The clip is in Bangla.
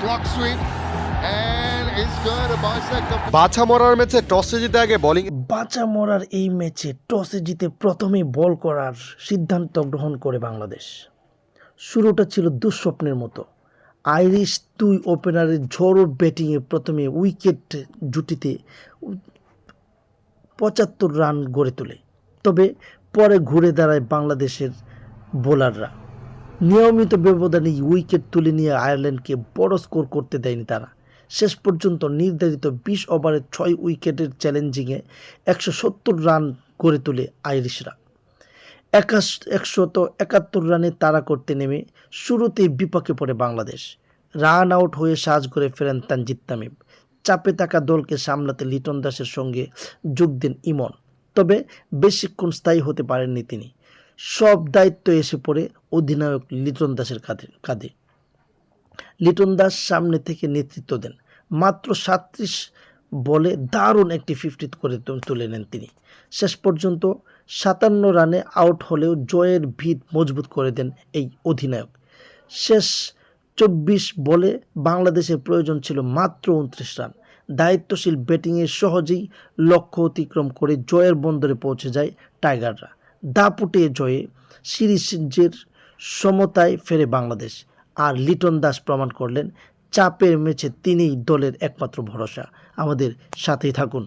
clock sweep and it's going to bisect the বাছা মরার ম্যাচে টসে জিতে আগে বোলিং বাঁচা মরার এই ম্যাচে টসে জিতে প্রথমেই বল করার সিদ্ধান্ত গ্রহণ করে বাংলাদেশ। শুরুটা ছিল দুঃস্বপ্নের মতো। আইরিশ দুই ওপেনারের ঝড়ো ব্যাটিংয়ে প্রথমে উইকেট জুটিতে ৭৫ রান গড়ে তোলে, তবে পরে ঘুরে দাঁড়ায় বাংলাদেশের বোলাররা। নিয়মিত ব্যবধানে উইকেট তুলে নিয়ে আয়ারল্যান্ডকে বড় স্কোর করতে দেয়নি তারা। শেষ পর্যন্ত নির্ধারিত ২০ ওভারে ৬ উইকেটের চ্যালেঞ্জিংয়ে ১৭০ রান গড়ে তোলে আইরিশরা। ১৭১ রানে তাড়া করতে নেমে শুরুতেই বিপাকে পড়ে বাংলাদেশ। রান আউট হয়ে সাজ করে ফেরেন তানজিদ তামিম। চাপে থাকা দলকে সামলাতে লিটন দাসের সঙ্গে যোগ দেন ইমন, তবে বেশিক্ষণ স্থায়ী হতে পারেননি তিনি। সব দায়িত্ব এসে পড়ে অধিনায়ক লিটন দাসের কাঁধে। লিটন দাস সামনে থেকে নেতৃত্ব দেন। মাত্র ৩৭ বলে দারুণ একটি ৫০ করে তুলে নেন তিনি। শেষ পর্যন্ত ৫৭ রানে আউট হলেও জয়ের ভিত মজবুত করে দেন এই অধিনায়ক। শেষ ২৪ বলে বাংলাদেশের প্রয়োজন ছিল মাত্র ২৯ রান। দায়িত্বশীল ব্যাটিংয়ে সহজেই লক্ষ্য অতিক্রম করে জয়ের বন্দরে পৌঁছে যায় টাইগাররা। দাপুটে জয়ে সিরিজের সমতায় ফেরে বাংলাদেশ। আর লিটন দাস প্রমাণ করলেন চাপের ম্যাচে তিনিই দলের একমাত্র ভরসা। আমাদের সাথেই থাকুন।